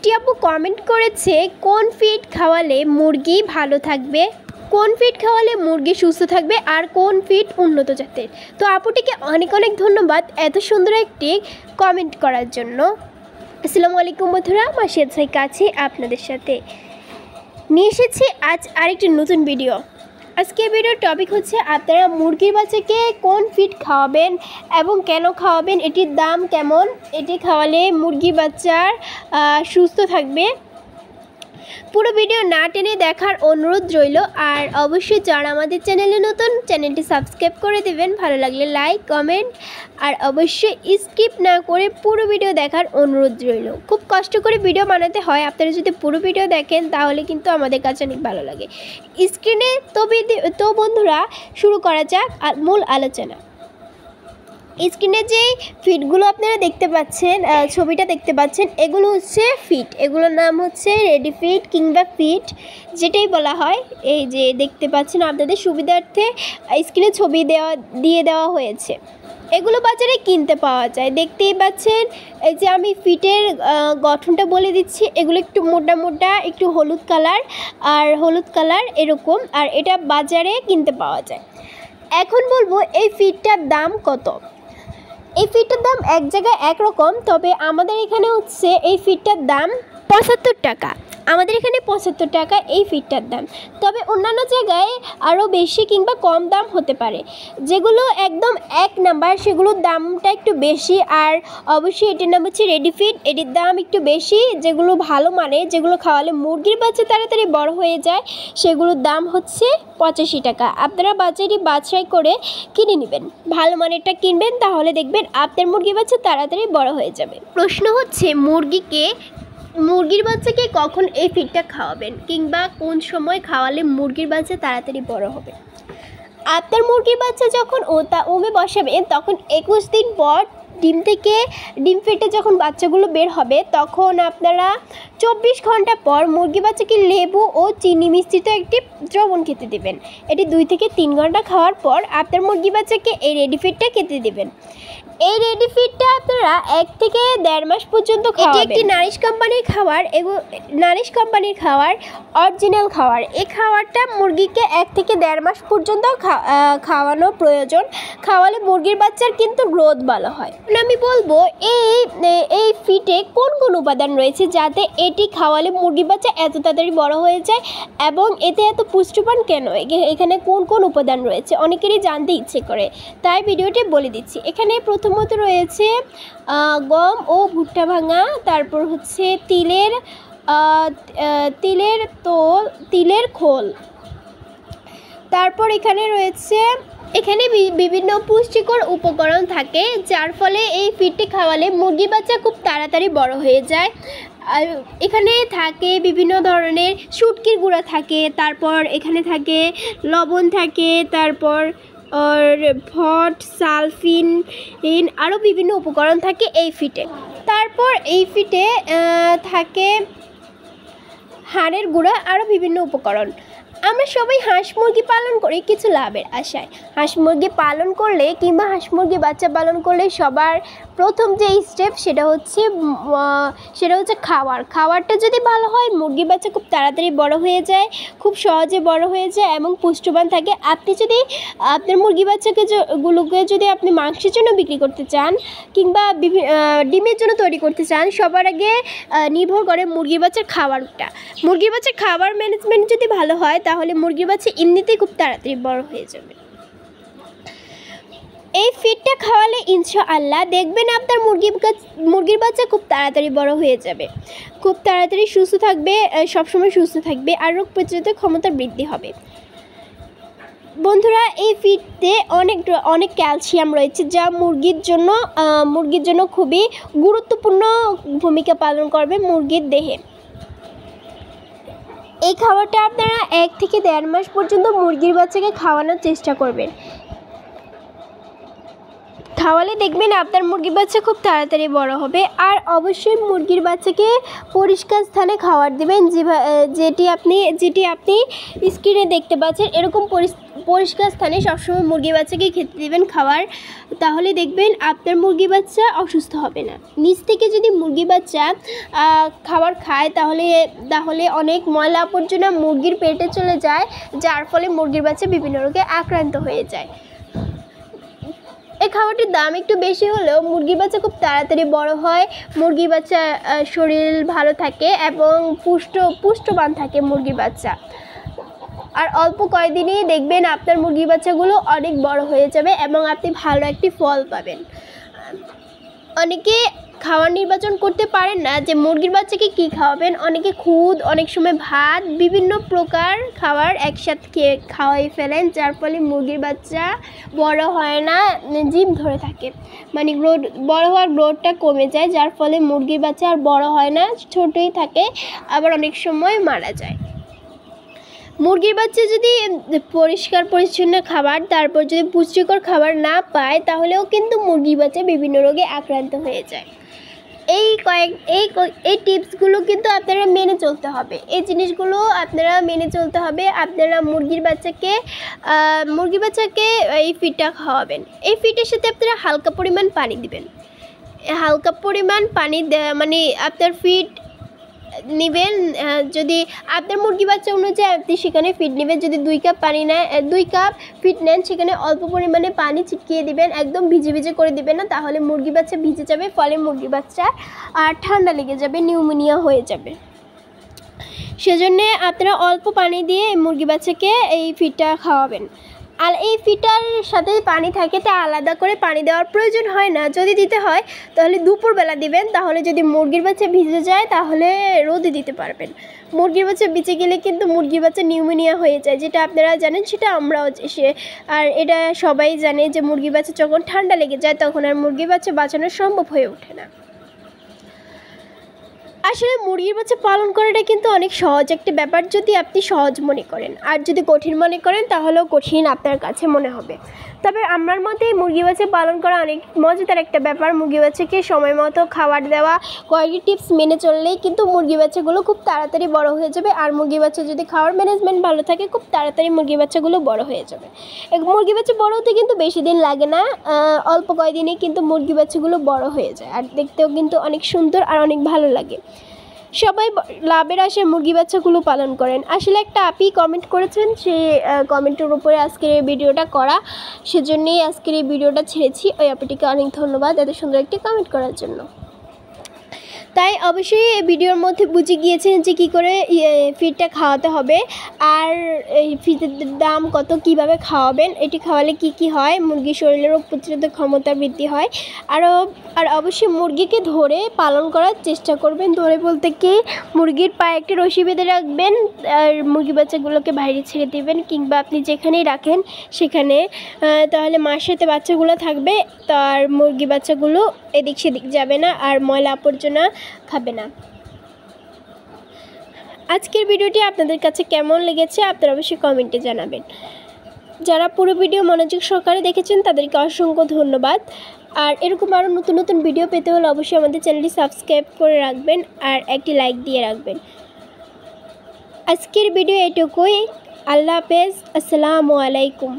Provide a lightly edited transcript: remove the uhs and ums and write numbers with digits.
একটি আপু কমেন্ট করেছে কোন ফিড খাওয়ালে মুরগি ভালো থাকবে, কোন ফিড খাওয়ালে মুরগি সুস্থ থাকবে আর কোন ফিড উন্নত জাতের। তো আপুটিকে অনেক অনেক ধন্যবাদ এত সুন্দর একটি কমেন্ট করার জন্য। আসসালামু আলাইকুম বন্ধুরা, মাসিয়াদ সাই কাছে আপনাদের সাথে নিয়ে এসেছি আজ আরেকটি নতুন ভিডিও। আজকের ভিডিওর টপিক হচ্ছে আপনারা মুরগির বাচ্চাকে কোন ফিড খাওয়াবেন এবং কেন খাওয়াবেন, এটির দাম কেমন, এটি খাওয়ালে মুরগির বাচ্চার সুস্থ থাকবে। পুরো ভিডিও না টেনে দেখার অনুরোধ রইল। আর অবশ্যই যারা আমাদের চ্যানেলে নতুন, চ্যানেলটি সাবস্ক্রাইব করে দেবেন, ভালো লাগলে লাইক কমেন্ট আর অবশ্যই স্কিপ না করে পুরো ভিডিও দেখার অনুরোধ রইল। খুব কষ্ট করে ভিডিও বানাতে হয়, আপনারা যদি পুরো ভিডিও দেখেন তাহলে কিন্তু আমাদের কাছে অনেক ভালো লাগে। স্ক্রিনে তো বন্ধুরা শুরু করা যাক মূল আলোচনা। স্ক্রিনে যেই ফিডগুলো আপনারা দেখতে পাচ্ছেন, ছবিটা দেখতে পাচ্ছেন, এগুলো হচ্ছে ফিড। এগুলোর নাম হচ্ছে রেডি ফিড কিংবা ফিড যেটাই বলা হয়। এই যে দেখতে পাচ্ছেন, আপনাদের সুবিধার্থে স্ক্রিনে ছবি দিয়ে দেওয়া হয়েছে। এগুলো বাজারে কিনতে পাওয়া যায়, দেখতেই পাচ্ছেন। এই যে আমি ফিটের গঠনটা বলে দিচ্ছি, এগুলো একটু মোটা মোটা, একটু হলুদ কালার এরকম, আর এটা বাজারে কিনতে পাওয়া যায়। এখন বলবো এই ফিডটার দাম কত। এই ফিডটার দাম এক জায়গায় একরকম, তবে আমাদের এখানে হচ্ছে এই ফিডটার দাম 75 টাকা। আমাদের এখানে 75 টাকা এই ফিডটার দাম, তবে অন্যান্য জায়গায় আরও বেশি কিংবা কম দাম হতে পারে। যেগুলো একদম এক নাম্বার সেগুলোর দামটা একটু বেশি, আর অবশ্যই এটির নাম হচ্ছে রেডি ফিড, এটির দাম একটু বেশি। যেগুলো ভালো মানে, যেগুলো খাওয়ালে মুরগির বাচ্চা তাড়াতাড়ি বড় হয়ে যায়, সেগুলোর দাম হচ্ছে 85 টাকা। আপনারা বাজারে বাছাই করে কিনে নেবেন, ভালো মানেরটা কিনবেন, তাহলে দেখবেন আপনার মুরগির বাচ্চা তাড়াতাড়ি বড় হয়ে যাবে। প্রশ্ন হচ্ছে মুরগির বাচ্চাকে কখন এই ফিডটা খাওয়াবেন কিংবা কোন সময় খাওয়ালে মুরগির বাচ্চা তাড়াতাড়ি বড় হবে। আপনার মুরগির বাচ্চা যখন ওমে বসাবেন তখন 21 দিন পর ডিম ফেটে যখন বাচ্চাগুলো বের হবে, তখন আপনারা 24 ঘন্টা পর মুরগি বাচ্চাকে লেবু ও চিনি মিশ্রিত একটি দ্রবণ খেতে দেবেন। এটি 2 থেকে 3 ঘন্টা খাওয়ার পর আপনার মুরগি বাচ্চাকে এই রেডি ফিডটা খেতে দেবেন। এই রেডি ফিডটা আপনারা 1 থেকে 1.5 মাস পর্যন্ত খাওয়াবেন। এটি একটি নারিশ কোম্পানির খাবার, এবং নারিশ কোম্পানির খাবার অরিজিনাল খাবার। এই খাবারটা মুরগিকে 1 থেকে 1.5 মাস পর্যন্ত খাওয়ানো প্রয়োজন। খাওয়ালে মুরগির বাচ্চার কিন্তু গ্রোথ ভালো হয়। আমি বলবো এই ফিডে কোন কোন উপাদান রয়েছে যাতে এটি খাওয়ালে মুরগির বাচ্চা এত তাড়াতাড়ি বড় হয়ে যায়, এবং এতে এত পুষ্টিমান কেন, এখানে কোন কোন উপাদান রয়েছে অনেকেরই জানতে ইচ্ছে করে, তাই ভিডিওটি বলে দিচ্ছি। এখানে প্রথমত রয়েছে গম ও ভুট্টা ভাঙা, তারপর হচ্ছে তিলের খোল, তারপর এখানে রয়েছে বিভিন্ন পুষ্টিকর উপকরণ থাকে, যার ফলে এই ফিডটি খাওয়ালে মুরগি বাচ্চা খুব তাড়াতাড়ি বড় হয়ে যায়। আর এখানে থাকে বিভিন্ন ধরনের শুটকির গুঁড়া থাকে, তারপর এখানে থাকে লবণ থাকে, তারপর ভট সালফিন আরও বিভিন্ন উপকরণ থাকে এই ফিডে। তারপর এই ফিডে থাকে হাড়ের গুঁড়া, আরও বিভিন্ন উপকরণ। আমরা সবাই হাঁস মুরগি পালন করি কিছু লাভের আশায়। হাঁস মুরগি পালন করলে কিংবা হাঁস মুরগি বাচ্চা পালন করলে সবার প্রথম যে স্টেপ সেটা হচ্ছে খাওয়ারটা যদি ভালো হয়, মুরগি বাচ্চা খুব তাড়াতাড়ি বড় হয়ে যায়, খুব সহজে বড় হয়ে যায় এবং পুষ্টিমান থাকে। আপনি যদি আপনার মুরগি বাচ্চাগুলোকে যদি আপনি মাংসের জন্য বিক্রি করতে চান কিংবা ডিমের জন্য তৈরি করতে চান, সবার আগে নির্ভর করে মুরগি বাচ্চার খাবারটা। মুরগি বাচ্চার খাবার ম্যানেজমেন্ট যদি ভালো হয় তাহলে মুরগি বাচ্চা এমনিতেই খুব তাড়াতাড়ি বড় হয়ে যাবে। এই ফিডটা খাওয়ালে ইনশাআল্লাহ দেখবেন আপনার মুরগির বাচ্চা খুব তাড়াতাড়ি বড় হয়ে যাবে, খুব তাড়াতাড়ি সুস্থ থাকবে, সবসময় সুস্থ থাকবে, আর রোগ প্রতিরোধক ক্ষমতা বৃদ্ধি হবে। বন্ধুরা, এই ফিডে অনেক ক্যালসিয়াম রয়েছে, যা মুরগির জন্য খুবই গুরুত্বপূর্ণ ভূমিকা পালন করবে মুরগির দেহে। এই খাবারটা আপনারা 1 থেকে 1.5 মাস পর্যন্ত মুরগির বাচ্চাকে খাওয়ানোর চেষ্টা করবেন। খাওয়ালে দেখবেন আপনার মুরগির বাচ্চা খুব তাড়াতাড়ি বড় হবে। আর অবশ্যই মুরগির বাচ্চাকে পরিষ্কার স্থানে খাবার দেবেন, যেটি আপনি স্ক্রিনে দেখতে পাচ্ছেন। এরকম পরিষ্কার স্থানে সবসময় মুরগি বাচ্চাকে খেতে দেবেন খাবার, তাহলে দেখবেন আপনার মুরগি বাচ্চা অসুস্থ হবে না। নিচ থেকে যদি মুরগি বাচ্চা খাবার খায় তাহলে অনেক ময়লা আবর্জনা মুরগির পেটে চলে যায়, যার ফলে মুরগির বাচ্চা বিভিন্ন রোগে আক্রান্ত হয়ে যায়। এই খাবারটির দাম একটু বেশি হলেও মুরগি বাচ্চা খুব তাড়াতাড়ি বড় হয়, মুরগি বাচ্চা শরীর ভালো থাকে এবং পুষ্টবান থাকে মুরগি বাচ্চা। আর অল্প কয়েকদিনেই দেখবেন আপনার মুরগি বাচ্চাগুলো অনেক বড় হয়ে যাবে এবং আপনি ভালো একটি ফল পাবেন। অনেকে খাবার নির্বাচন করতে পারেন না যে মুরগির বাচ্চাকে কী খাওয়াবেন। অনেকে খুদ, অনেক সময় ভাত, বিভিন্ন প্রকার খাবার একসাথে খাওয়াই ফেলেন, যার ফলে মুরগির বাচ্চা বড় হয় না, জিভ ধরে থাকে, মানে বড় হওয়ার গ্রোথটা কমে যায়, যার ফলে মুরগির বাচ্চা আর বড় হয় না, ছোটই থাকে, আবার অনেক সময় মারা যায়। মুরগির বাচ্চা যদি পরিষ্কার পরিচ্ছন্ন খাবার, তারপর যদি পুষ্টিকর খাবার না পায়, তাহলেও কিন্তু মুরগির বাচ্চা বিভিন্ন রোগে আক্রান্ত হয়ে যায়। এই টিপসগুলো কিন্তু আপনারা মেনে চলতে হবে, এই জিনিসগুলো আপনারা মেনে চলতে হবে। আপনারা মুরগির বাচ্চাকে এই ফিডটা খাওয়াবেন। এই ফিডের সাথে আপনারা হালকা পরিমাণ পানি দিবেন। হালকা পরিমাণ পানি মানে আপনার ফিড নেবেন, যদি আপনার মুরগি বাচ্চা অনুযায়ী আপনি সেখানে ফিড নেবেন। যদি 2 কাপ পানি নেয়, 2 কাপ ফিড নেন, সেখানে অল্প পরিমাণে পানি ছিটিয়ে দিবেন, একদম ভিজে করে দিবেন না, তাহলে মুরগি বাচ্চা ভিজে যাবে, ফলে মুরগি বাচ্চা আর ঠান্ডা লেগে যাবে, নিউমোনিয়া হয়ে যাবে। সেজন্যে আপনারা অল্প পানি দিয়ে মুরগি বাচ্চাকে এই ফিডটা খাওয়াবেন। আর এই ফিডটার সাথে পানি থাকে, তা আলাদা করে পানি দেওয়ার প্রয়োজন হয় না। যদি দিতে হয় তাহলে দুপুরবেলা দিবেন, তাহলে যদি মুরগির বাচ্চা ভিজে যায় তাহলে রোদে দিতে পারবেন। মুরগির বাচ্চা ভিজে গেলে কিন্তু মুরগির বাচ্চা নিউমোনিয়া হয়ে যায়, যেটা আপনারা জানেন, সেটা আমরাও আর এটা সবাই জানে যে মুরগির বাচ্চা যখন ঠান্ডা লেগে যায় তখন আর মুরগির বাচ্চা বাঁচানো সম্ভব হয়ে ওঠে না। আসলে মুরগির বাচ্চা পালন করাটা কিন্তু অনেক সহজ একটা ব্যাপার, যদি আপনি সহজ মনে করেন। আর যদি কঠিন মনে করেন তাহলেও কঠিন আপনার কাছে মনে হবে। তবে আমার মতে মুরগি বাচ্চা পালন করা অনেক মজাদার একটা ব্যাপার। মুরগি বাচ্চাকে সময় মতো খাবার দেওয়া, কয়েকটি টিপস মেনে চললেই কিন্তু মুরগি বাচ্চাগুলো খুব তাড়াতাড়ি বড় হয়ে যাবে। আর মুরগি বাচ্চা যদি খাওয়ার ম্যানেজমেন্ট ভালো থাকে, খুব তাড়াতাড়ি মুরগি বাচ্চাগুলো বড় হয়ে যাবে। মুরগি বাচ্চা বড় হতে কিন্তু বেশি দিন লাগে না, অল্প কয়েকদিনে কিন্তু মুরগি বাচ্চাগুলো বড় হয়ে যায়, আর দেখতেও কিন্তু অনেক সুন্দর আর অনেক ভালো লাগে। সবাই লাভের আশায় মুরগি বাচ্চাগুলো পালন করেন। আসলে একটা আপি কমেন্ট করেছেন, সেই কমেন্টের উপরে আজকের এই ভিডিওটা করা, সেজন্যই আজকের এই ভিডিওটা ছেড়েছি। ওই আপিটিকে অনেক ধন্যবাদ এত সুন্দর একটি কমেন্ট করার জন্য। তাই অবশ্যই এই ভিডিওর মধ্যে বুঝে গিয়েছেন যে কী করে ফিডটা খাওয়াতে হবে, আর এই ফিডের দাম কত, কিভাবে খাওয়াবেন, এটি খাওয়ালে কি হয়, মুরগির শরীরে রোগ প্রতিরোধক ক্ষমতা বৃদ্ধি হয়। আর অবশ্যই মুরগিকে ধরে পালন করার চেষ্টা করবেন। ধরে বলতে কি, মুরগির পায়ে একটি রশি বেঁধে রাখবেন, আর মুরগি বাচ্চাগুলোকে বাইরে ছেড়ে দেবেন, কিংবা আপনি যেখানেই রাখেন সেখানে, তাহলে মার সাথে বাচ্চাগুলো থাকবে, তার মুরগি বাচ্চাগুলো এদিক সেদিক যাবে না আর ময়লা আবর্জনা খাবে না। আজকের ভিডিওটি আপনাদের কাছে কেমন লেগেছে আপনারা অবশ্যই কমেন্টে জানাবেন। যারা পুরো ভিডিও মনোযোগ সহকারে দেখেছেন তাদেরকে অসংখ্য ধন্যবাদ। আর এরকম আরও নতুন নতুন ভিডিও পেতে হলে অবশ্যই আমাদের চ্যানেলটি সাবস্ক্রাইব করে রাখবেন আর একটি লাইক দিয়ে রাখবেন। আজকের ভিডিও এটুকুই। আল্লাহ হাফেজ, আসসালামু আলাইকুম।